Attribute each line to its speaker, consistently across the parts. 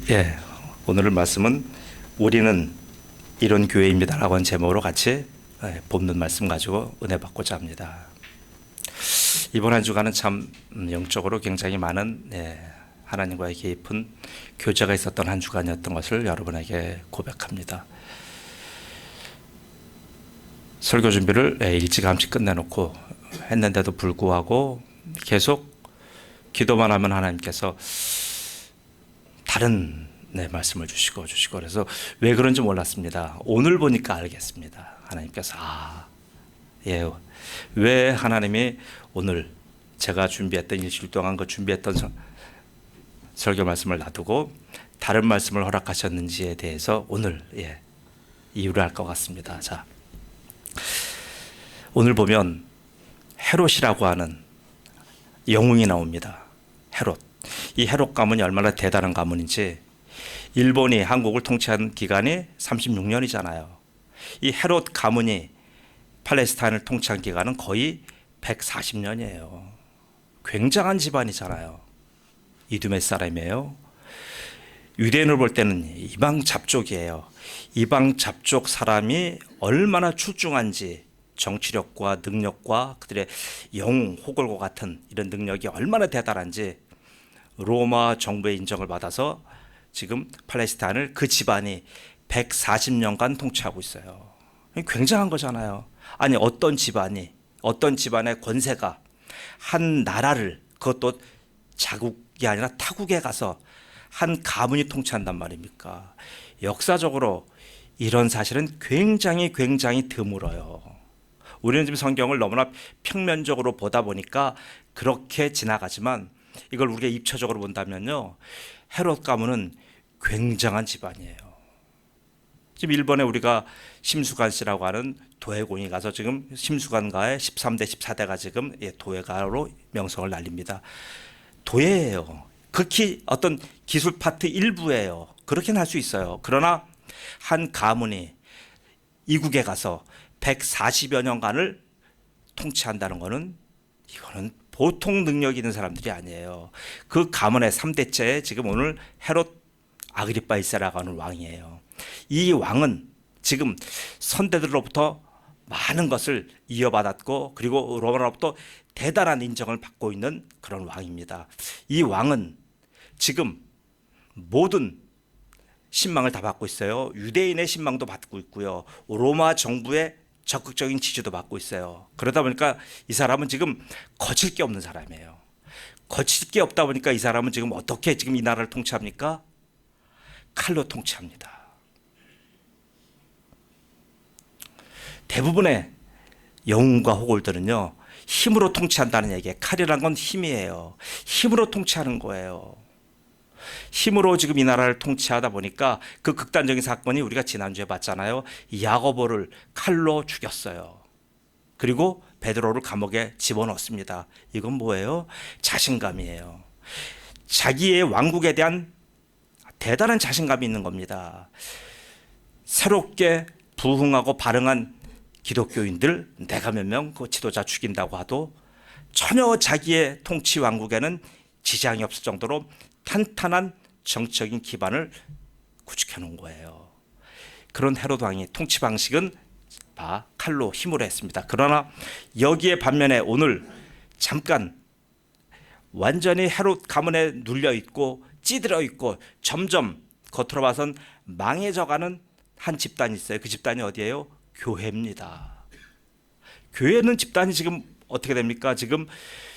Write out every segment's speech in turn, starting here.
Speaker 1: 예, 오늘 말씀은 우리는 이런 교회입니다라고 하는 제목으로 같이 본문 말씀 가지고 은혜 받고자 합니다. 이번 한 주간은 참 영적으로 굉장히 많은 하나님과의 깊은 교제가 있었던 한 주간이었던 것을 여러분에게 고백합니다. 설교 준비를 일찌감치 끝내놓고 했는데도 불구하고 계속 기도만 하면 하나님께서 다른 말씀을 주시고 그래서 왜 그런지 몰랐습니다. 오늘 보니까 알겠습니다. 하나님께서 왜 하나님이 오늘 제가 준비했던 일주일 동안 그 준비했던 설교 말씀을 놔두고 다른 말씀을 허락하셨는지에 대해서 오늘 이유를 알 것 같습니다. 자, 오늘 보면 헤롯이라고 하는 영웅이 나옵니다. 헤롯. 이 헤롯 가문이 얼마나 대단한 가문인지, 일본이 한국을 통치한 기간이 36년이잖아요. 이 헤롯 가문이 팔레스타인을 통치한 기간은 거의 140년이에요. 굉장한 집안이잖아요. 이두메 사람이에요. 유대인을 볼 때는 이방 잡족이에요. 이방 잡족 사람이 얼마나 출중한지, 정치력과 능력과 그들의 영웅, 호걸과 같은 이런 능력이 얼마나 대단한지 로마 정부의 인정을 받아서 지금 팔레스타인을 그 집안이 140년간 통치하고 있어요. 굉장한 거잖아요. 아니, 어떤 집안의 권세가 한 나라를, 그것도 자국이 아니라 타국에 가서 한 가문이 통치한단 말입니까? 역사적으로 이런 사실은 굉장히 드물어요. 우리는 지금 성경을 너무나 평면적으로 보다 보니까 그렇게 지나가지만, 이걸 우리가 입체적으로 본다면요, 헤롯 가문은 굉장한 집안이에요. 지금 일본에 우리가 심수관 씨라고 하는 도회공이 가서 지금 심수관가의 13대 14대가 지금 도회가로 명성을 날립니다. 도회예요. 극히 어떤 기술 파트 일부예요. 그렇게는 할 수 있어요. 그러나 한 가문이 이국에 가서 140여 년간을 통치한다는 것은, 이거는 보통 능력 있는 사람들이 아니에요. 그 가문의 3대째 지금 오늘 헤롯 아그리파 1세라고 하는 왕이에요. 이 왕은 지금 선대들로부터 많은 것을 이어받았고, 그리고 로마로부터 대단한 인정을 받고 있는 그런 왕입니다. 이 왕은 지금 모든 신망을 다 받고 있어요. 유대인의 신망도 받고 있고요, 로마 정부의 적극적인 지지도 받고 있어요. 그러다 보니까 이 사람은 지금 거칠 게 없는 사람이에요. 거칠 게 없다 보니까 이 사람은 지금 어떻게 지금 이 나라를 통치합니까? 칼로 통치합니다. 대부분의 영웅과 호골들은요, 힘으로 통치한다는 얘기예요. 칼이란 건 힘이에요. 힘으로 통치하는 거예요. 힘으로 지금 이 나라를 통치하다 보니까 그 극단적인 사건이 우리가 지난주에 봤잖아요. 야고보를 칼로 죽였어요. 그리고 베드로를 감옥에 집어넣습니다. 이건 뭐예요? 자신감이에요. 자기의 왕국에 대한 대단한 자신감이 있는 겁니다. 새롭게 부흥하고 발흥한 기독교인들, 내가 몇 명 그 지도자 죽인다고 하도 전혀 자기의 통치 왕국에는 지장이 없을 정도로 탄탄한 정치적인 기반을 구축해 놓은 거예요. 그런 헤롯 왕의 통치 방식은 칼로 힘으로 했습니다. 그러나 여기에 반면에 오늘 잠깐 완전히 헤롯 가문에 눌려 있고 찌들어 있고 점점 겉으로 봐선 망해져가는 한 집단이 있어요. 그 집단이 어디예요? 교회입니다. 교회는 집단이 지금 어떻게 됩니까? 지금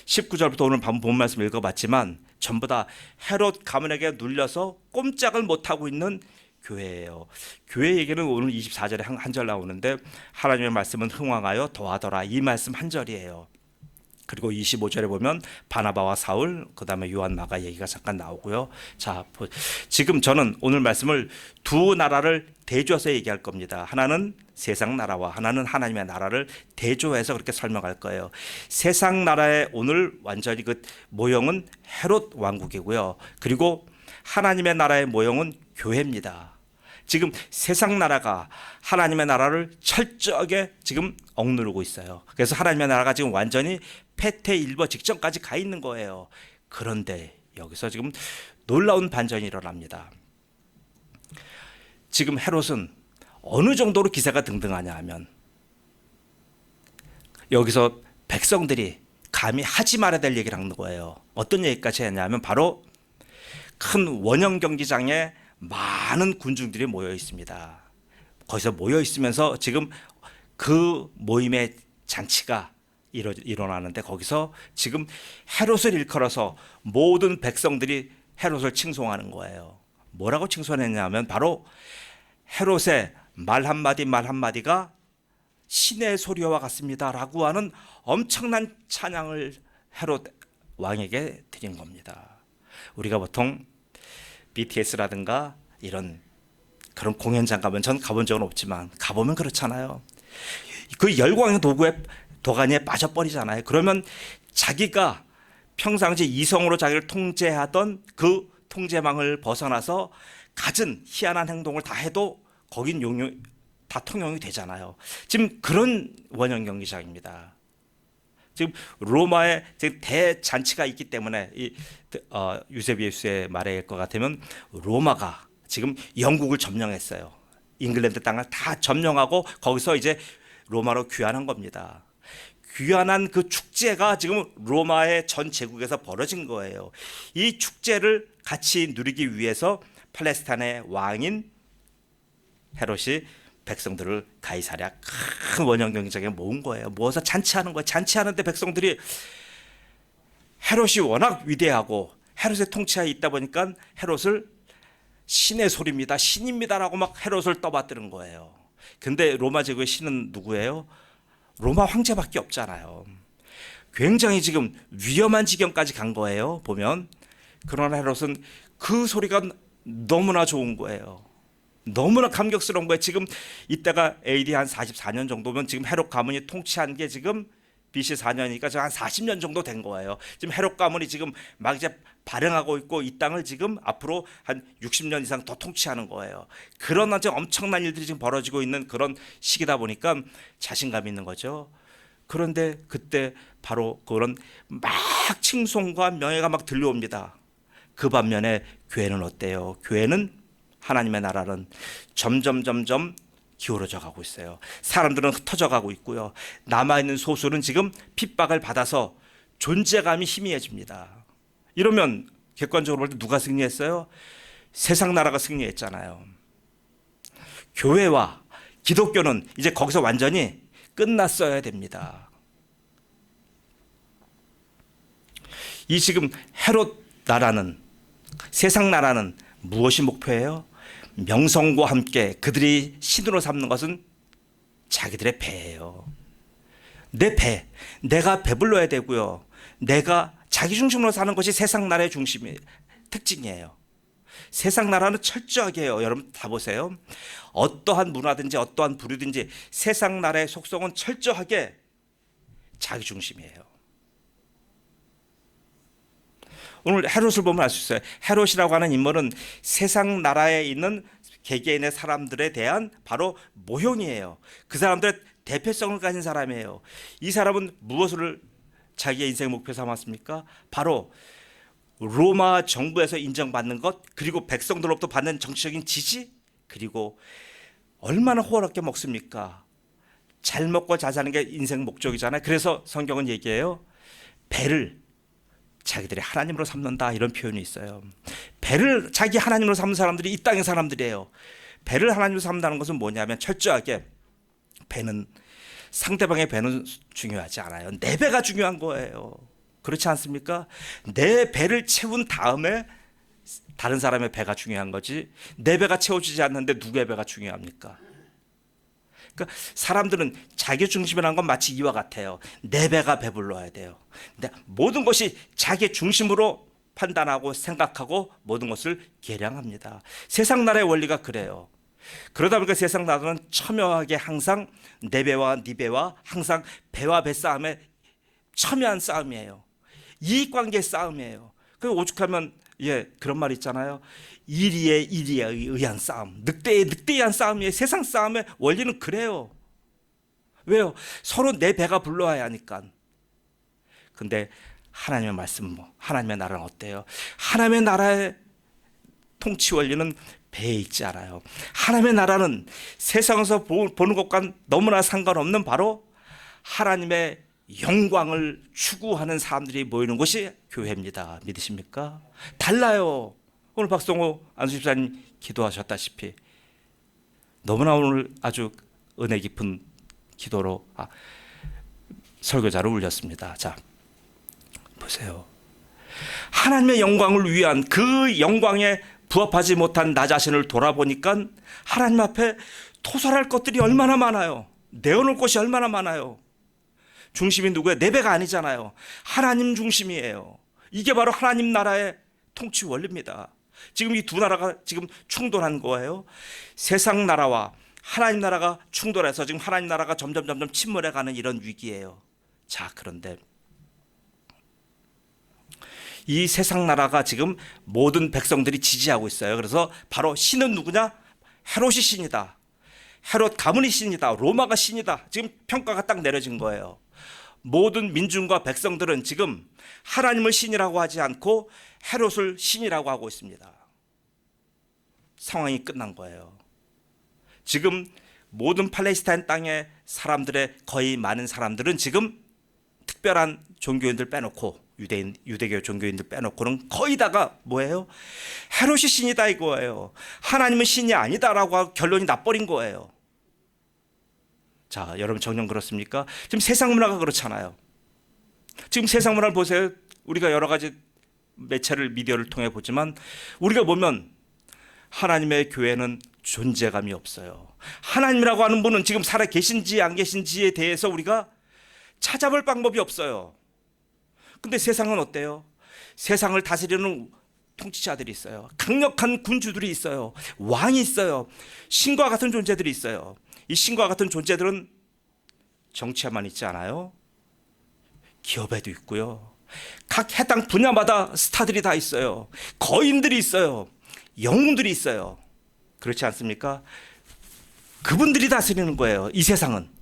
Speaker 1: 19절부터 오늘 본 말씀 읽어봤지만 전부 다 헤롯 가문에게 눌려서 꼼짝을 못하고 있는 교회예요. 교회 얘기는 오늘 24절에 한 절 나오는데, 하나님의 말씀은 흥왕하여 더하더라, 이 말씀 한 절이에요. 그리고 25절에 보면 바나바와 사울, 그 다음에 요한 마가 얘기가 잠깐 나오고요. 자, 지금 저는 오늘 말씀을 두 나라를 대조해서 얘기할 겁니다. 하나는 세상 나라와 하나는 하나님의 나라를 대조해서 그렇게 설명할 거예요. 세상 나라의 오늘 완전히 그 모형은 헤롯 왕국이고요. 그리고 하나님의 나라의 모형은 교회입니다. 지금 세상 나라가 하나님의 나라를 철저하게 지금 억누르고 있어요. 그래서 하나님의 나라가 지금 완전히 패퇴일보 직전까지 가 있는 거예요. 그런데 여기서 지금 놀라운 반전이 일어납니다. 지금 헤롯은 어느 정도로 기세가 등등하냐 하면 여기서 백성들이 감히 하지 말아야 될 얘기를 하는 거예요. 어떤 얘기까지 했냐면 바로 큰 원형 경기장에 많은 군중들이 모여 있습니다. 거기서 모여 있으면서 지금 그 모임의 잔치가 일어나는데 거기서 지금 헤롯을 일컬어서 모든 백성들이 헤롯을 칭송하는 거예요. 뭐라고 칭송했냐면 바로 헤롯의 말 한마디가 신의 소리와 같습니다라고 하는 엄청난 찬양을 헤롯 왕에게 드린 겁니다. 우리가 보통 BTS라든가 이런 그런 공연장 가면 전 가본 적은 없지만 가보면 그렇잖아요. 그 열광의 도가니에 빠져버리잖아요. 그러면 자기가 평상시 이성으로 자기를 통제하던 그 통제망을 벗어나서 갖은 희한한 행동을 다 해도 거긴 다 통용이 되잖아요. 지금 그런 원형 경기장입니다. 지금 로마에 지금 대잔치가 있기 때문에 유세비우스의 말일 것 같으면 로마가 지금 영국을 점령했어요. 잉글랜드 땅을 다 점령하고 거기서 이제 로마로 귀환한 겁니다. 귀환한 그 축제가 지금 로마의 전 제국에서 벌어진 거예요. 이 축제를 같이 누리기 위해서 팔레스타인의 왕인 헤롯이 백성들을 가이사랴 큰 원형 경기장에 모은 거예요. 모아서 잔치하는 거예요. 잔치하는데 백성들이 헤롯이 워낙 위대하고 헤롯의 통치하에 있다 보니까 헤롯을 신의 소리입니다, 신입니다라고 막 헤롯을 떠받드는 거예요. 근데 로마 제국의 신은 누구예요? 로마 황제밖에 없잖아요. 굉장히 지금 위험한 지경까지 간 거예요. 보면 그러나 헤롯은 그 소리가 너무나 좋은 거예요. 너무나 감격스러운 거예요. 지금 이때가 AD 한 44년 정도면 지금 헤롯 가문이 통치한 게 지금 BC 4년이니까 한 40년 정도 된 거예요. 지금 헤롯 가문이 지금 막 이제 발행하고 있고 이 땅을 지금 앞으로 한 60년 이상 더 통치하는 거예요. 그런 아주 엄청난 일들이 지금 벌어지고 있는 그런 시기다 보니까 자신감이 있는 거죠. 그런데 그때 바로 그런 막 칭송과 명예가 막 들려옵니다. 그 반면에 교회는 어때요? 교회는 하나님의 나라는 점점 기울어져 가고 있어요. 사람들은 흩어져 가고 있고요. 남아있는 소수는 지금 핍박을 받아서 존재감이 희미해집니다. 이러면 객관적으로 볼 때 누가 승리했어요? 세상 나라가 승리했잖아요. 교회와 기독교는 이제 거기서 완전히 끝났어야 됩니다. 이 지금 헤롯 나라는, 세상 나라는 무엇이 목표예요? 명성과 함께 그들이 신으로 삼는 것은 자기들의 배예요. 내 배, 내가 배불러야 되고요. 내가 자기 중심으로 사는 것이 세상 나라의 중심이 특징이에요. 세상 나라는 철저하게 해요. 여러분 다 보세요. 어떠한 문화든지 어떠한 부류든지 세상 나라의 속성은 철저하게 자기 중심이에요. 오늘 헤롯을 보면 알 수 있어요. 헤롯이라고 하는 인물은 세상 나라에 있는 개개인의 사람들에 대한 바로 모형이에요. 그 사람들의 대표성을 가진 사람이에요. 이 사람은 무엇을 자기의 인생 목표 삼았습니까? 바로 로마 정부에서 인정받는 것, 그리고 백성들로부터 받는 정치적인 지지, 그리고 얼마나 호화롭게 먹습니까? 잘 먹고 잘 사는 게 인생 목적이잖아요. 그래서 성경은 얘기해요. 배를 자기들이 하나님으로 삼는다, 이런 표현이 있어요. 배를 자기 하나님으로 삼는 사람들이 이 땅의 사람들이에요. 배를 하나님으로 삼는다는 것은 뭐냐면 철저하게 배는, 상대방의 배는 중요하지 않아요. 내 배가 중요한 거예요. 그렇지 않습니까? 내 배를 채운 다음에 다른 사람의 배가 중요한 거지, 내 배가 채워지지 않는데 누구의 배가 중요합니까? 그러니까 사람들은 자기 중심이라는 건 마치 이와 같아요. 내 배가 배불러야 돼요. 근데 모든 것이 자기 중심으로 판단하고 생각하고 모든 것을 계량합니다. 세상 나라의 원리가 그래요. 그러다 보니까 세상 나라는 첨예하게 항상 내 배와 네 배와 항상 배와 배 싸움에 첨예한 싸움이에요. 이익관계의 싸움이에요. 그 오죽하면 그런 말 있잖아요. 이리에 의한 싸움, 늑대에 의한 싸움이에요. 세상 싸움의 원리는 그래요. 왜요? 서로 내 배가 불러야 하니까. 근데 하나님의 말씀, 하나님의 나라는 어때요? 하나님의 나라의 통치 원리는 배에 있지 않아요. 하나님의 나라는 세상에서 보는 것과 너무나 상관없는 바로 하나님의 영광을 추구하는 사람들이 모이는 곳이 교회입니다. 믿으십니까? 달라요. 오늘 박성호 안수집사님 기도하셨다시피 너무나 오늘 아주 은혜 깊은 기도로 설교자를 울렸습니다. 자, 보세요. 하나님의 영광을 위한 그 영광에 부합하지 못한 나 자신을 돌아보니까 하나님 앞에 토설할 것들이 얼마나 많아요. 내어놓을 것이 얼마나 많아요. 중심이 누구예요? 내 배가 아니잖아요. 하나님 중심이에요. 이게 바로 하나님 나라의 통치 원리입니다. 지금 이 두 나라가 지금 충돌한 거예요. 세상 나라와 하나님 나라가 충돌해서 지금 하나님 나라가 점점 침몰해가는 이런 위기예요. 자, 그런데 이 세상 나라가 지금 모든 백성들이 지지하고 있어요. 그래서 바로 신은 누구냐? 헤롯이 신이다. 헤롯 가문이 신이다. 로마가 신이다. 지금 평가가 딱 내려진 거예요. 모든 민중과 백성들은 지금 하나님을 신이라고 하지 않고 헤롯을 신이라고 하고 있습니다. 상황이 끝난 거예요. 지금 모든 팔레스타인 땅의 사람들의 거의 많은 사람들은 지금 특별한 종교인들 빼놓고 유대교 종교인들 빼놓고는 거의 다가 뭐예요? 헤롯이 신이다 이거예요. 하나님은 신이 아니다라고 결론이 나버린 거예요. 자, 여러분 정녕 그렇습니까? 지금 세상 문화가 그렇잖아요. 지금 세상 문화를 보세요. 우리가 여러 가지 매체를 미디어를 통해 보지만 우리가 보면 하나님의 교회는 존재감이 없어요. 하나님이라고 하는 분은 지금 살아 계신지 안 계신지에 대해서 우리가 찾아볼 방법이 없어요. 근데 세상은 어때요? 세상을 다스리는 통치자들이 있어요. 강력한 군주들이 있어요. 왕이 있어요. 신과 같은 존재들이 있어요. 이 신과 같은 존재들은 정치에만 있지 않아요. 기업에도 있고요. 각 해당 분야마다 스타들이 다 있어요. 거인들이 있어요. 영웅들이 있어요. 그렇지 않습니까? 그분들이 다스리는 거예요. 이 세상은.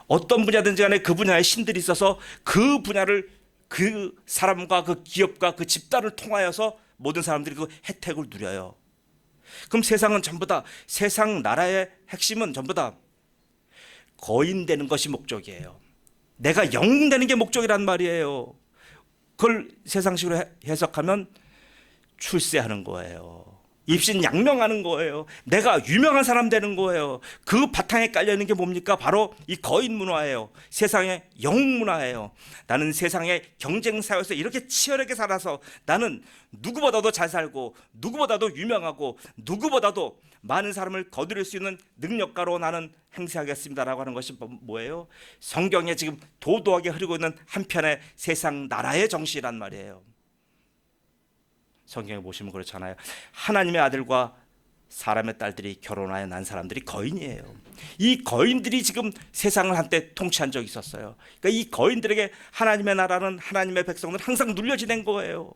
Speaker 1: 어떤 분야든지 간에 그 분야에 신들이 있어서 그 분야를 그 사람과 그 기업과 그 집단을 통하여서 모든 사람들이 그 혜택을 누려요. 그럼 세상은 전부 다 세상 나라의 핵심은 전부 다 거인 되는 것이 목적이에요. 내가 영웅 되는 게 목적이란 말이에요. 그걸 세상식으로 해석하면 출세하는 거예요. 입신양명하는 거예요. 내가 유명한 사람 되는 거예요. 그 바탕에 깔려있는 게 뭡니까? 바로 이 거인 문화예요. 세상의 영웅 문화예요. 나는 세상의 경쟁사회에서 이렇게 치열하게 살아서 나는 누구보다도 잘 살고 누구보다도 유명하고 누구보다도 많은 사람을 거두릴 수 있는 능력가로 나는 행세하겠습니다라고 하는 것이 뭐예요? 성경에 지금 도도하게 흐르고 있는 한편의 세상 나라의 정신이란 말이에요. 성경에 보시면 그렇잖아요. 하나님의 아들과 사람의 딸들이 결혼하여 난 사람들이 거인이에요. 이 거인들이 지금 세상을 한때 통치한 적이 있었어요. 그러니까 이 거인들에게 하나님의 나라는 하나님의 백성들은 항상 눌려 지낸 거예요.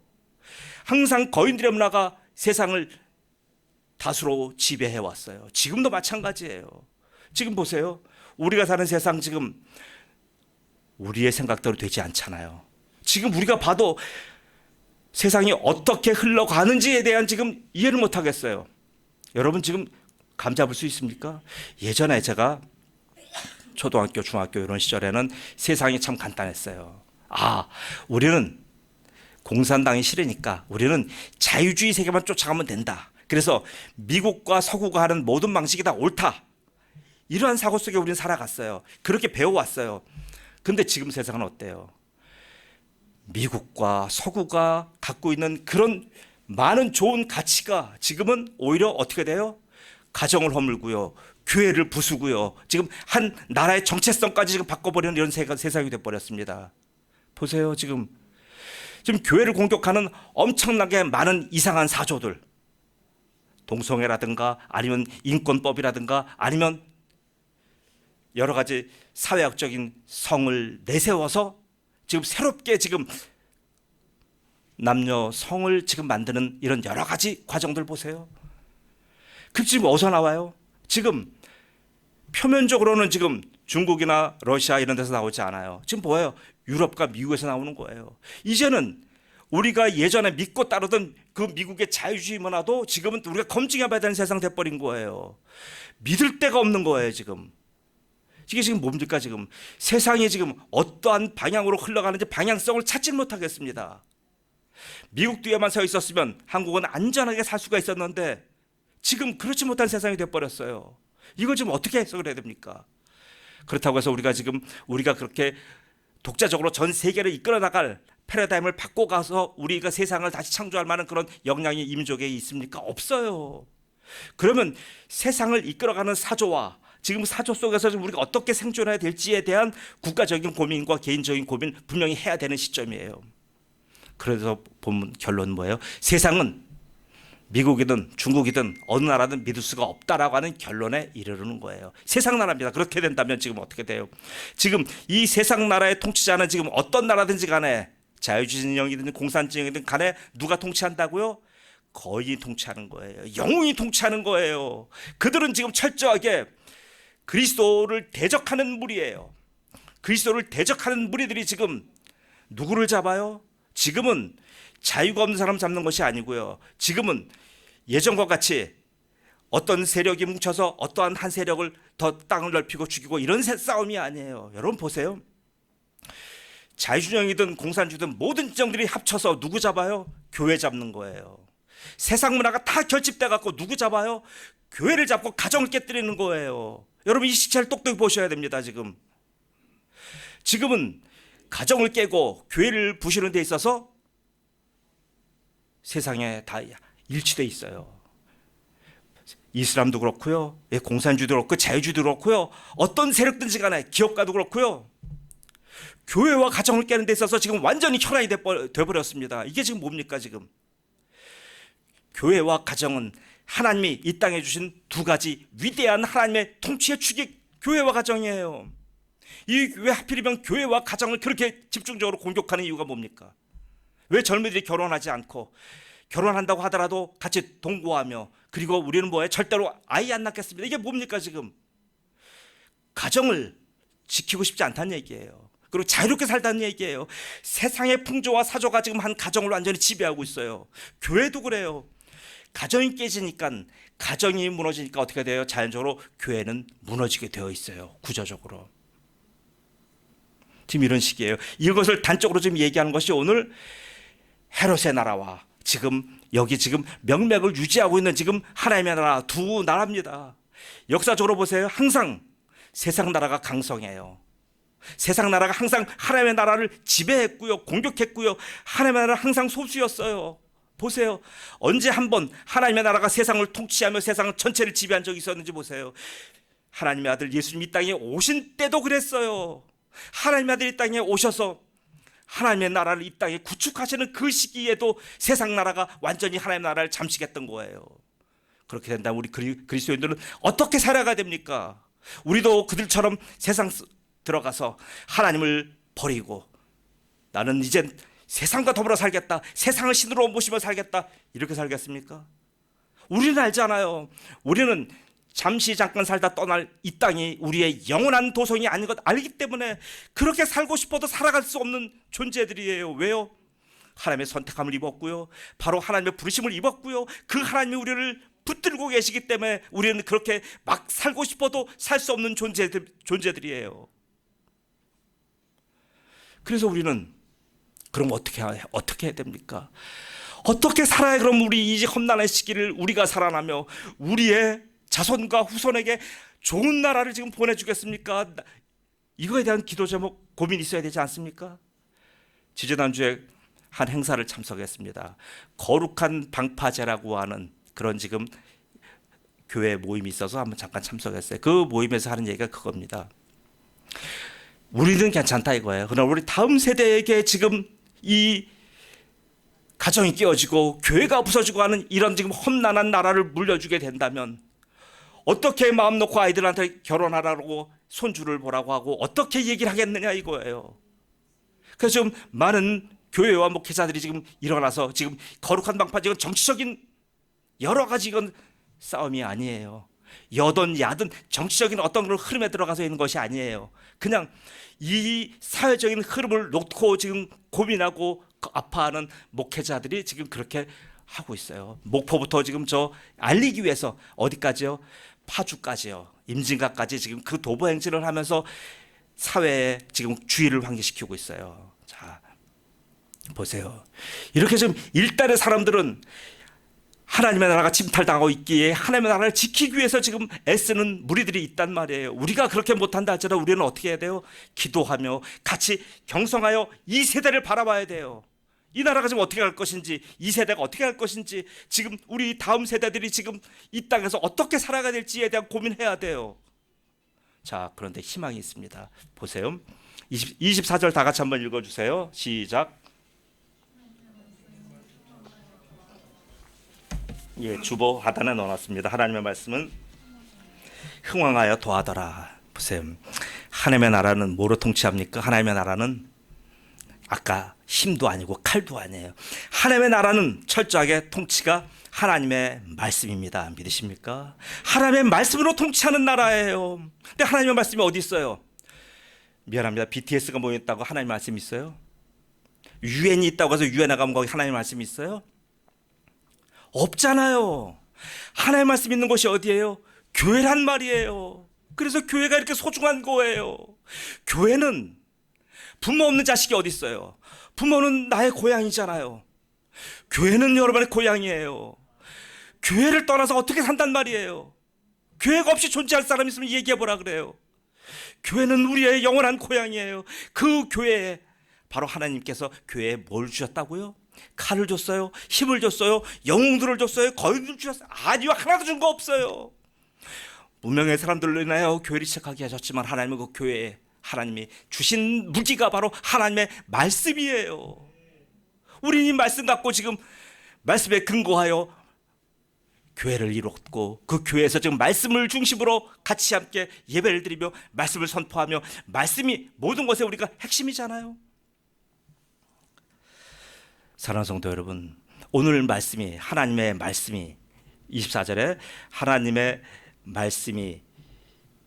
Speaker 1: 항상 거인들의 문화가 세상을 다수로 지배해 왔어요. 지금도 마찬가지예요. 지금 보세요. 우리가 사는 세상 지금 우리의 생각대로 되지 않잖아요. 지금 우리가 봐도 세상이 어떻게 흘러가는지에 대한 지금 이해를 못 하겠어요. 여러분 지금 감 잡을 수 있습니까? 예전에 제가 초등학교, 중학교 이런 시절에는 세상이 참 간단했어요. 우리는 공산당이 싫으니까 우리는 자유주의 세계만 쫓아가면 된다. 그래서 미국과 서구가 하는 모든 방식이 다 옳다. 이러한 사고 속에 우리는 살아갔어요. 그렇게 배워왔어요. 근데 지금 세상은 어때요? 미국과 서구가 갖고 있는 그런 많은 좋은 가치가 지금은 오히려 어떻게 돼요? 가정을 허물고요. 교회를 부수고요. 지금 한 나라의 정체성까지 지금 바꿔버리는 이런 세상이 돼버렸습니다. 보세요. 지금 교회를 공격하는 엄청나게 많은 이상한 사조들. 동성애라든가 아니면 인권법이라든가 아니면 여러 가지 사회학적인 성을 내세워서 지금 새롭게 지금 남녀 성을 지금 만드는 이런 여러 가지 과정들 보세요. 그 지금 어디서 나와요? 지금 표면적으로는 지금 중국이나 러시아 이런 데서 나오지 않아요. 지금 뭐예요? 유럽과 미국에서 나오는 거예요. 이제는 우리가 예전에 믿고 따르던 그 미국의 자유주의 문화도 지금은 우리가 검증해봐야 되는 세상 돼버린 거예요. 믿을 데가 없는 거예요 지금. 이게 지금 뭡니까 지금. 세상이 지금 어떠한 방향으로 흘러가는지 방향성을 찾지 못하겠습니다. 미국 뒤에만 서 있었으면 한국은 안전하게 살 수가 있었는데 지금 그렇지 못한 세상이 돼버렸어요. 이걸 지금 어떻게 해석을 해야 됩니까? 그렇다고 해서 우리가 그렇게 독자적으로 전 세계를 이끌어 나갈 패러다임을 바꿔가서 우리가 세상을 다시 창조할 만한 그런 역량이 이 민족에 있습니까? 없어요. 그러면 세상을 이끌어가는 사조와 지금 사조 속에서 우리가 어떻게 생존해야 될지에 대한 국가적인 고민과 개인적인 고민 분명히 해야 되는 시점이에요. 그래서 본 결론은 뭐예요? 세상은 미국이든 중국이든 어느 나라든 믿을 수가 없다라고 하는 결론에 이르는 거예요. 세상 나라입니다. 그렇게 된다면 지금 어떻게 돼요? 지금 이 세상 나라의 통치자는 지금 어떤 나라든지 간에 자유주의 진영이든 공산 진영이든 간에 누가 통치한다고요? 거인이 통치하는 거예요. 영웅이 통치하는 거예요. 그들은 지금 철저하게 그리스도를 대적하는 무리예요. 그리스도를 대적하는 무리들이 지금 누구를 잡아요? 지금은 자유가 없는 사람 잡는 것이 아니고요. 지금은 예전과 같이 어떤 세력이 뭉쳐서 어떠한 한 세력을 더 땅을 넓히고 죽이고 이런 싸움이 아니에요. 여러분 보세요. 자유주의든 공산주의든 모든 진영들이 합쳐서 누구 잡아요? 교회 잡는 거예요. 세상 문화가 다 결집돼 갖고 누구 잡아요? 교회를 잡고 가정을 깨뜨리는 거예요. 여러분 이 시체를 똑똑히 보셔야 됩니다. 지금은 가정을 깨고 교회를 부수는 데 있어서 세상에 다 일치돼 있어요. 이슬람도 그렇고요, 공산주의도 그렇고 자유주의도 그렇고요, 어떤 세력든지 간에 기업가도 그렇고요, 교회와 가정을 깨는 데 있어서 지금 완전히 혈안이 돼버렸습니다. 이게 지금 뭡니까 지금? 교회와 가정은 하나님이 이 땅에 주신 두 가지 위대한 하나님의 통치의 축이 교회와 가정이에요. 왜 하필이면 교회와 가정을 그렇게 집중적으로 공격하는 이유가 뭡니까? 왜 젊은이들이 결혼하지 않고 결혼한다고 하더라도 같이 동거하며 그리고 우리는 뭐예요? 절대로 아이 안 낳겠습니다. 이게 뭡니까 지금? 가정을 지키고 싶지 않다는 얘기예요. 그리고 자유롭게 살다는 얘기예요. 세상의 풍조와 사조가 지금 한 가정을 완전히 지배하고 있어요. 교회도 그래요. 가정이 깨지니까, 가정이 무너지니까 어떻게 돼요? 자연적으로 교회는 무너지게 되어 있어요. 구조적으로. 지금 이런 식이에요. 이것을 단적으로 지금 얘기하는 것이 오늘 헤롯의 나라와 여기 명맥을 유지하고 있는 지금 하나님의 나라, 두 나라입니다. 역사적으로 보세요. 항상 세상 나라가 강성해요. 세상 나라가 항상 하나님의 나라를 지배했고요, 공격했고요. 하나님의 나라는 항상 소수였어요. 보세요. 언제 한번 하나님의 나라가 세상을 통치하며 세상 전체를 지배한 적이 있었는지 보세요. 하나님의 아들 예수님 이 땅에 오신 때도 그랬어요. 하나님의 아들 이 땅에 오셔서 하나님의 나라를 이 땅에 구축하시는 그 시기에도 세상 나라가 완전히 하나님의 나라를 잠식했던 거예요. 그렇게 된다면 우리 그리스도인들은 어떻게 살아가야 됩니까? 우리도 그들처럼 세상 들어가서 하나님을 버리고 나는 이젠 세상과 더불어 살겠다, 세상을 신으로 모시며 살겠다, 이렇게 살겠습니까? 우리는 알잖아요. 우리는 잠깐 살다 떠날 이 땅이 우리의 영원한 도성이 아닌 것 알기 때문에 그렇게 살고 싶어도 살아갈 수 없는 존재들이에요. 왜요? 하나님의 선택함을 입었고요, 바로 하나님의 부르심을 입었고요, 그 하나님이 우리를 붙들고 계시기 때문에 우리는 그렇게 막 살고 싶어도 살 수 없는 존재들이에요. 그래서 우리는 그럼 어떻게 해야 됩니까? 어떻게 살아야 그럼 우리 이 험난한 시기를 우리가 살아나며 우리의 자손과 후손에게 좋은 나라를 지금 보내주겠습니까? 이거에 대한 기도 제목 고민이 있어야 되지 않습니까? 지지난주에 한 행사를 참석했습니다. 거룩한 방파제라고 하는 그런 지금 교회 모임이 있어서 한번 잠깐 참석했어요. 그 모임에서 하는 얘기가 그겁니다. 우리는 괜찮다 이거예요. 그러나 우리 다음 세대에게 지금 이 가정이 깨어지고 교회가 부서지고 하는 이런 지금 험난한 나라를 물려주게 된다면 어떻게 마음 놓고 아이들한테 결혼하라고 손주를 보라고 하고 어떻게 얘기를 하겠느냐 이거예요. 그래서 지금 많은 교회와 목회자들이 지금 일어나서 지금 거룩한 방파, 지금 정치적인 여러 가지 이건 싸움이 아니에요. 여든 야든 정치적인 어떤 그런 흐름에 들어가서 있는 것이 아니에요. 그냥 이 사회적인 흐름을 놓고 지금 고민하고 아파하는 목회자들이 지금 그렇게 하고 있어요. 목포부터 지금 저 알리기 위해서 어디까지요? 파주까지요. 임진각까지 지금 그 도보 행진을 하면서 사회에 지금 주의를 환기시키고 있어요. 자, 보세요. 이렇게 지금 일단의 사람들은 하나님의 나라가 침탈당하고 있기에 하나님의 나라를 지키기 위해서 지금 애쓰는 무리들이 있단 말이에요. 우리가 그렇게 못한다 할지라도 우리는 어떻게 해야 돼요? 기도하며 같이 경성하여 이 세대를 바라봐야 돼요. 이 나라가 지금 어떻게 갈 것인지, 이 세대가 어떻게 갈 것인지, 지금 우리 다음 세대들이 지금 이 땅에서 어떻게 살아가야 될지에 대한 고민해야 돼요. 자, 그런데 희망이 있습니다. 보세요. 24절 다 같이 한번 읽어주세요. 시작. 예, 주보 하단에 넣어놨습니다. 하나님의 말씀은 흥왕하여 도하더라. 보세요. 하나님의 나라는 뭐로 통치합니까? 하나님의 나라는 아까 힘도 아니고 칼도 아니에요. 하나님의 나라는 철저하게 통치가 하나님의 말씀입니다. 믿으십니까? 하나님의 말씀으로 통치하는 나라예요. 근데 하나님의 말씀이 어디 있어요? 미안합니다. BTS가 모였다고 하나님의 말씀이 있어요? 유엔이 있다고 해서 유엔에 가면 거기 하나님의 말씀이 있어요? 없잖아요. 하나님의 말씀 있는 곳이 어디예요? 교회란 말이에요. 그래서 교회가 이렇게 소중한 거예요. 교회는 부모 없는 자식이 어디 있어요? 부모는 나의 고향이잖아요. 교회는 여러분의 고향이에요. 교회를 떠나서 어떻게 산단 말이에요? 교회가 없이 존재할 사람 있으면 얘기해 보라 그래요. 교회는 우리의 영원한 고향이에요. 그 교회에 바로 하나님께서 교회에 뭘 주셨다고요? 칼을 줬어요? 힘을 줬어요? 영웅들을 줬어요? 거인들 주셨어요? 아니요, 하나도 준 거 없어요. 문명의 사람들로 인하여 교회를 시작하게 하셨지만 하나님은 그 교회에 하나님이 주신 무기가 바로 하나님의 말씀이에요. 우리는 이 말씀 갖고 지금 말씀에 근거하여 교회를 이뤘고 그 교회에서 지금 말씀을 중심으로 같이 함께 예배를 드리며 말씀을 선포하며 말씀이 모든 것의 우리가 핵심이잖아요. 사랑하는 성도 여러분, 오늘 말씀이 하나님의 말씀이 24절에 하나님의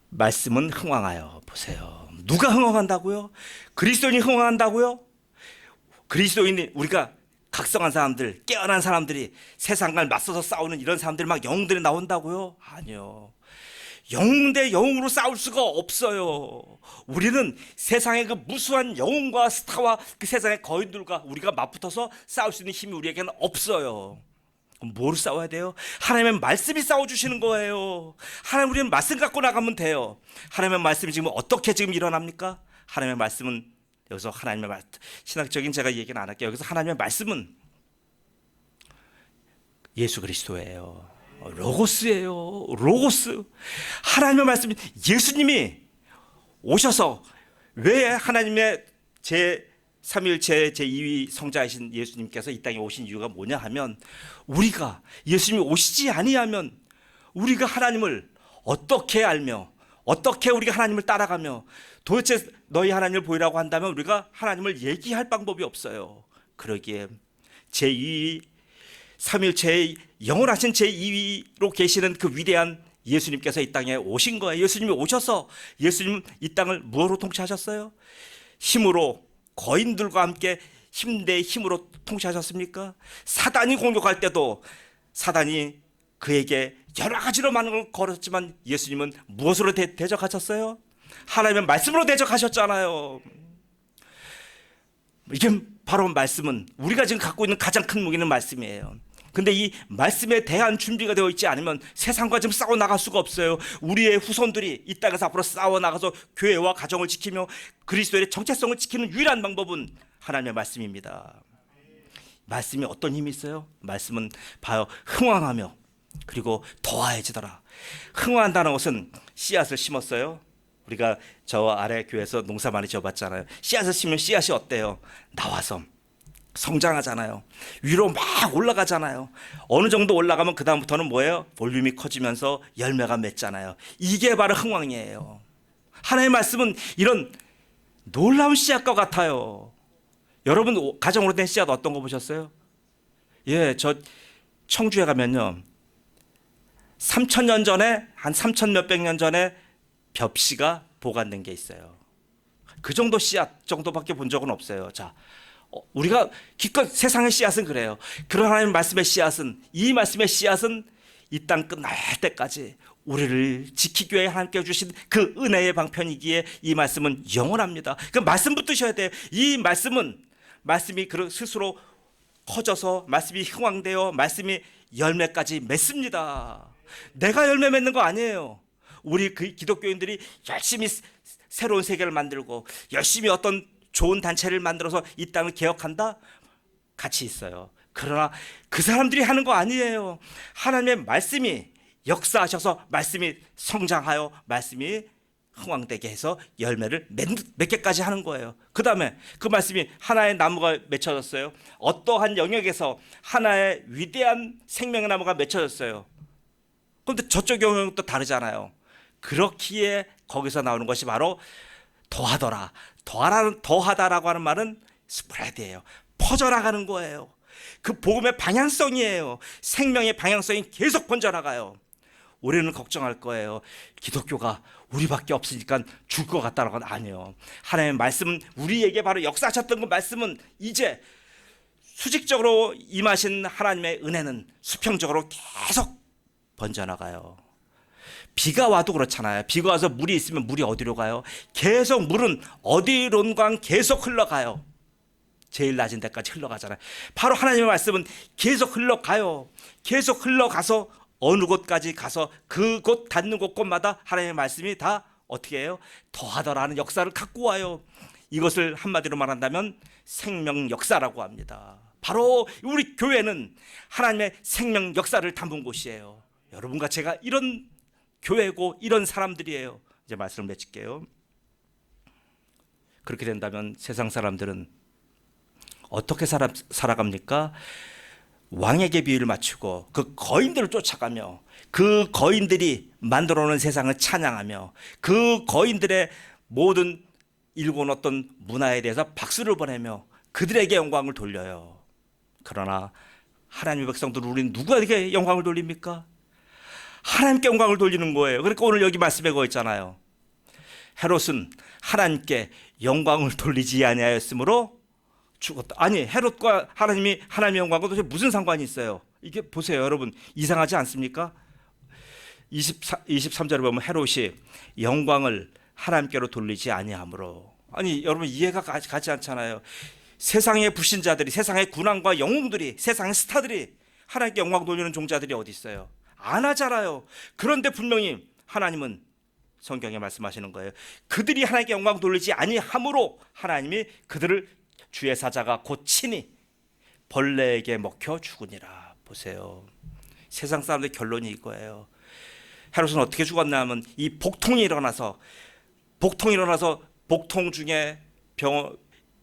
Speaker 1: 말씀은 흥왕하여 보세요. 누가 흥왕한다고요? 그리스도인이 흥왕한다고요? 그리스도인이 우리가 각성한 사람들, 깨어난 사람들이 세상과 맞서서 싸우는 이런 사람들이 막 영웅들이 나온다고요? 아니요. 영웅 대 영웅으로 싸울 수가 없어요. 우리는 세상의 그 무수한 영웅과 스타와 그 세상의 거인들과 우리가 맞붙어서 싸울 수 있는 힘이 우리에게는 없어요. 그럼 뭐로 싸워야 돼요? 하나님의 말씀이 싸워주시는 거예요. 하나님, 우리는 말씀 갖고 나가면 돼요. 하나님의 말씀이 지금 어떻게 지금 일어납니까? 하나님의 말씀은 여기서 하나님의 말씀, 신학적인 제가 얘기는 안 할게요. 여기서 하나님의 말씀은 예수 그리스도예요. 로고스예요. 로고스. 하나님의 말씀, 예수님이 오셔서 왜 하나님의 삼위일체 제2위 성자이신 예수님께서 이 땅에 오신 이유가 뭐냐 하면, 우리가 예수님이 오시지 아니하면 우리가 하나님을 어떻게 알며 어떻게 우리가 하나님을 따라가며 도대체 너희 하나님을 보이라고 한다면 우리가 하나님을 얘기할 방법이 없어요. 그러기에 제2위 삼위일체의 영원하신 제2위로 계시는 그 위대한 예수님께서 이 땅에 오신 거예요. 예수님이 오셔서 예수님 이 땅을 무엇으로 통치하셨어요? 힘으로, 거인들과 함께 힘 대 힘으로 통치하셨습니까? 사단이 공격할 때도 사단이 그에게 여러 가지로 많은 걸 걸었지만 예수님은 무엇으로 대적하셨어요? 하나님의 말씀으로 대적하셨잖아요. 이게 바로 말씀은 우리가 지금 갖고 있는 가장 큰 무기는 말씀이에요. 근데 이 말씀에 대한 준비가 되어 있지 않으면 세상과 지금 싸워 나갈 수가 없어요. 우리의 후손들이 이 땅에서 앞으로 싸워 나가서 교회와 가정을 지키며 그리스도의 정체성을 지키는 유일한 방법은 하나님의 말씀입니다. 말씀이 어떤 힘이 있어요? 말씀은 봐요, 흥왕하며 그리고 더하여지더라. 흥왕한다는 것은 씨앗을 심었어요. 우리가 저 아래 교회에서 농사 많이 지어봤잖아요. 씨앗을 심으면 씨앗이 어때요? 나와서 성장하잖아요. 위로 막 올라가잖아요. 어느 정도 올라가면 그 다음부터는 뭐예요? 볼륨이 커지면서 열매가 맺잖아요. 이게 바로 흥왕이에요. 하나님의 말씀은 이런 놀라운 씨앗과 같아요. 여러분 가정으로 된 씨앗 어떤 거 보셨어요? 예, 저 청주에 가면요, 3,000년 전에, 한 3,000 몇백 년 전에 벽씨가 보관된 게 있어요. 그 정도 씨앗 정도밖에 본 적은 없어요. 자, 우리가 기껏 세상의 씨앗은 그래요. 그런 하나님의 말씀의 씨앗은, 이 말씀의 씨앗은 이 땅 끝날 때까지 우리를 지키기 위해 하나님께 주신 그 은혜의 방편이기에 이 말씀은 영원합니다. 그 말씀 붙드셔야 돼요. 이 말씀이 스스로 커져서 말씀이 흥왕되어 말씀이 열매까지 맺습니다. 내가 열매 맺는 거 아니에요. 우리 그 기독교인들이 열심히 새로운 세계를 만들고 열심히 어떤 좋은 단체를 만들어서 이 땅을 개혁한다? 같이 있어요. 그러나 그 사람들이 하는 거 아니에요. 하나님의 말씀이 역사하셔서 말씀이 성장하여 말씀이 흥왕되게 해서 열매를 맺게까지 하는 거예요. 그 다음에 그 말씀이 하나의 나무가 맺혀졌어요. 어떠한 영역에서 하나의 위대한 생명의 나무가 맺혀졌어요. 그런데 저쪽 영역도 다르잖아요. 그렇기에 거기서 나오는 것이 바로 더하다라고 하는 말은 스프레드예요. 퍼져나가는 거예요. 그 복음의 방향성이에요. 생명의 방향성이 계속 번져나가요. 우리는 걱정할 거예요. 기독교가 우리밖에 없으니까 줄 것 같다는 건 아니에요. 하나님의 말씀은 우리에게 바로 역사하셨던 그 말씀은 이제 수직적으로 임하신 하나님의 은혜는 수평적으로 계속 번져나가요. 비가 와도 그렇잖아요. 비가 와서 물이 있으면 물이 어디로 가요? 계속 물은 어디론가 계속 흘러가요. 제일 낮은 데까지 흘러가잖아요. 바로 하나님의 말씀은 계속 흘러가요. 계속 흘러가서 어느 곳까지 가서 그곳 닿는 곳곳마다 하나님의 말씀이 다 어떻게 해요? 더하더라는 역사를 갖고 와요. 이것을 한마디로 말한다면 생명 역사라고 합니다. 바로 우리 교회는 하나님의 생명 역사를 담은 곳이에요. 여러분과 제가 이런 교회고 이런 사람들이에요. 이제 말씀을 맺을게요. 그렇게 된다면 세상 사람들은 어떻게 살아갑니까? 왕에게 비유를 맞추고 그 거인들을 쫓아가며 그 거인들이 만들어놓은 세상을 찬양하며 그 거인들의 모든 일궈놓던 문화에 대해서 박수를 보내며 그들에게 영광을 돌려요. 그러나 하나님의 백성들 우리는 누구에게 영광을 돌립니까? 하나님께 영광을 돌리는 거예요. 그러니까 오늘 여기 말씀에 거 있잖아요. 헤롯은 하나님께 영광을 돌리지 아니하였으므로 죽었다. 아니, 헤롯과 하나님의 영광과 도대체 무슨 상관이 있어요? 이게 보세요, 여러분. 이상하지 않습니까? 23절에 보면 헤롯이 영광을 하나님께로 돌리지 아니하므로. 아니, 여러분 이해가 가지 않잖아요. 세상의 불신자들이, 세상의 군왕과 영웅들이, 세상의 스타들이 하나님께 영광 돌리는 종자들이 어디 있어요? 안 하잖아요. 그런데 분명히 하나님은 성경에 말씀하시는 거예요. 그들이 하나님께 영광 돌리지 아니하므로 하나님이 그들을 주의 사자가 곧 친히 벌레에게 먹혀 죽으니라. 보세요. 세상 사람들의 결론이 이거예요. 헤롯은 어떻게 죽었나 하면 이 복통이 일어나서 복통 중에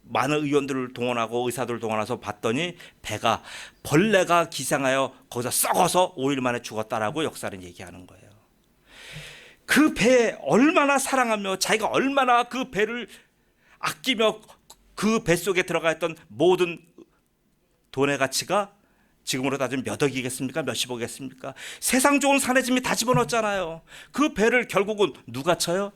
Speaker 1: 많은 의원들을 동원하고 의사들을 동원해서 봤더니 배가 벌레가 기생하여 거기서 썩어서 5일 만에 죽었다라고 역사는 얘기하는 거예요. 그 배에 얼마나 사랑하며 자기가 얼마나 그 배를 아끼며 그 배 속에 들어가 있던 모든 돈의 가치가 지금으로 따지면 몇 억이겠습니까? 몇십억이겠습니까? 세상 좋은 사내짐이 다 집어넣었잖아요. 그 배를 결국은 누가 쳐요?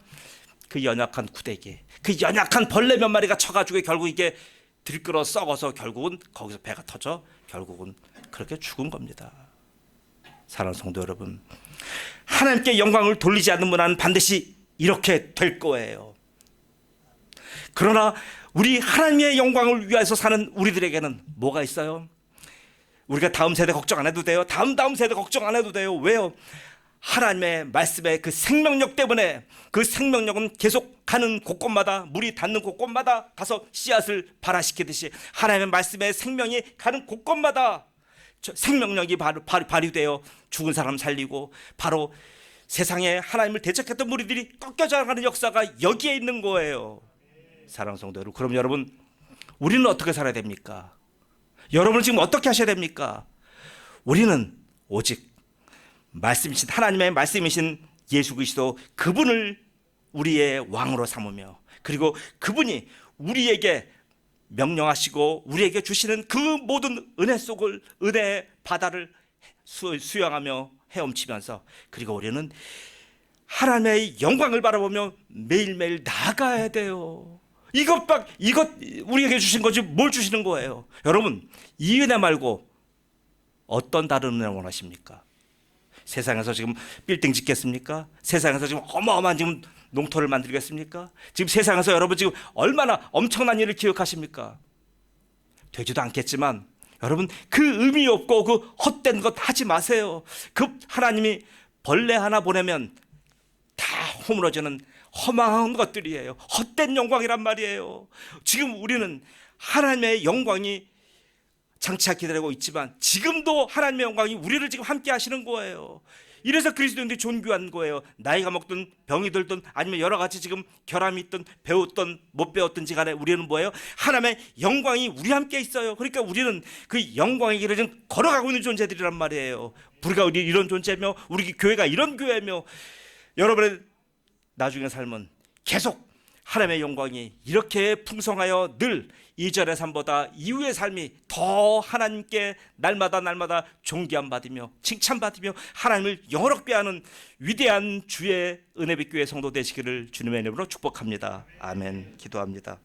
Speaker 1: 그 연약한 구데기, 그 연약한 벌레 몇 마리가 쳐가지고 결국 이게 들끓어 썩어서 결국은 거기서 배가 터져 결국은 그렇게 죽은 겁니다. 사랑하는 성도 여러분, 하나님께 영광을 돌리지 않는 문화는 반드시 이렇게 될 거예요. 그러나 우리 하나님의 영광을 위해서 사는 우리들에게는 뭐가 있어요? 우리가 다음 세대 걱정 안 해도 돼요. 다음 세대 걱정 안 해도 돼요. 왜요? 하나님의 말씀의 그 생명력 때문에 그 생명력은 계속 가는 곳곳마다 물이 닿는 곳곳마다 가서 씨앗을 발화시키듯이 하나님의 말씀의 생명이 가는 곳곳마다 생명력이 발휘되어 죽은 사람 살리고 바로 세상에 하나님을 대적했던 무리들이 꺾여져 가는 역사가 여기에 있는 거예요. 사랑하는 성도 여러분, 그럼 여러분 우리는 어떻게 살아야 됩니까? 여러분은 지금 어떻게 하셔야 됩니까? 우리는 오직 말씀이신 하나님의 말씀이신 예수 그리스도 그분을 우리의 왕으로 삼으며 그리고 그분이 우리에게 명령하시고 우리에게 주시는 그 모든 은혜 속을 은혜의 바다를 수영하며 헤엄치면서 그리고 우리는 하나님의 영광을 바라보며 매일매일 나아가야 돼요. 이것 우리에게 주신 거지 뭘 주시는 거예요? 여러분, 이 은혜 말고 어떤 다른 은혜를 원하십니까? 세상에서 지금 빌딩 짓겠습니까? 세상에서 지금 어마어마한 지금 농토를 만들겠습니까? 지금 세상에서 여러분 지금 얼마나 엄청난 일을 기억하십니까? 되지도 않겠지만 여러분, 그 의미 없고 그 헛된 것 하지 마세요. 그 하나님이 벌레 하나 보내면 다 허물어지는 허망한 것들이에요. 헛된 영광이란 말이에요. 지금 우리는 하나님의 영광이 장차 기다리고 있지만 지금도 하나님의 영광이 우리를 지금 함께 하시는 거예요. 이래서 그리스도인들이 존귀한 거예요. 나이가 먹든 병이 들든 아니면 여러 가지 지금 결함이 있든 배웠든 못 배웠든지 간에 우리는 뭐예요? 하나님의 영광이 우리 함께 있어요. 그러니까 우리는 그 영광의 길을 지금 걸어가고 있는 존재들이란 말이에요. 우리가 이런 존재며 우리 교회가 이런 교회며 여러분의 나중의 삶은 계속 하나님의 영광이 이렇게 풍성하여 늘 이전의 삶보다 이후의 삶이 더 하나님께 날마다 존귀함 받으며 칭찬받으며 하나님을 영원하게 하는 위대한 주의 은혜빛 교회 성도 되시기를 주님의 이름으로 축복합니다. 아멘. 기도합니다.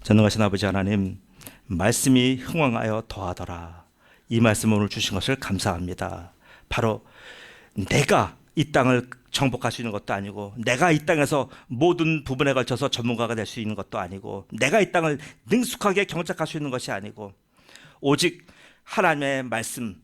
Speaker 1: 전능하신 아버지 하나님, 말씀이 흥왕하여 더하더라. 이 말씀을 오늘 주신 것을 감사합니다. 바로 내가 이 땅을 정복할 수 있는 것도 아니고, 내가 이 땅에서 모든 부분에 걸쳐서 전문가가 될 수 있는 것도 아니고, 내가 이 땅을 능숙하게 경작할 수 있는 것이 아니고, 오직 하나님의 말씀,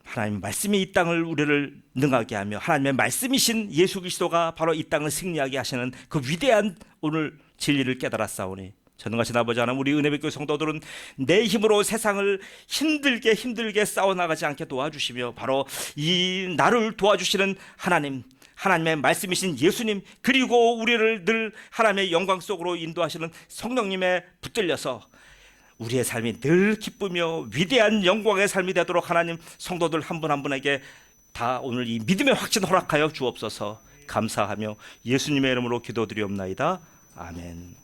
Speaker 1: 하나님의 말씀이 이 땅을 우리를 능하게 하며 하나님의 말씀이신 예수 그리스도가 바로 이 땅을 승리하게 하시는 그 위대한 오늘 진리를 깨달았사오니, 전능하신 아버지 하나님, 우리 은혜백교 성도들은 내 힘으로 세상을 힘들게 싸워나가지 않게 도와주시며, 바로 이 나를 도와주시는 하나님, 하나님의 말씀이신 예수님, 그리고 우리를 늘 하나님의 영광 속으로 인도하시는 성령님에 붙들려서 우리의 삶이 늘 기쁘며 위대한 영광의 삶이 되도록 하나님, 성도들 한 분 한 분에게 다 오늘 이 믿음의 확신 허락하여 주옵소서. 감사하며 예수님의 이름으로 기도드리옵나이다. 아멘.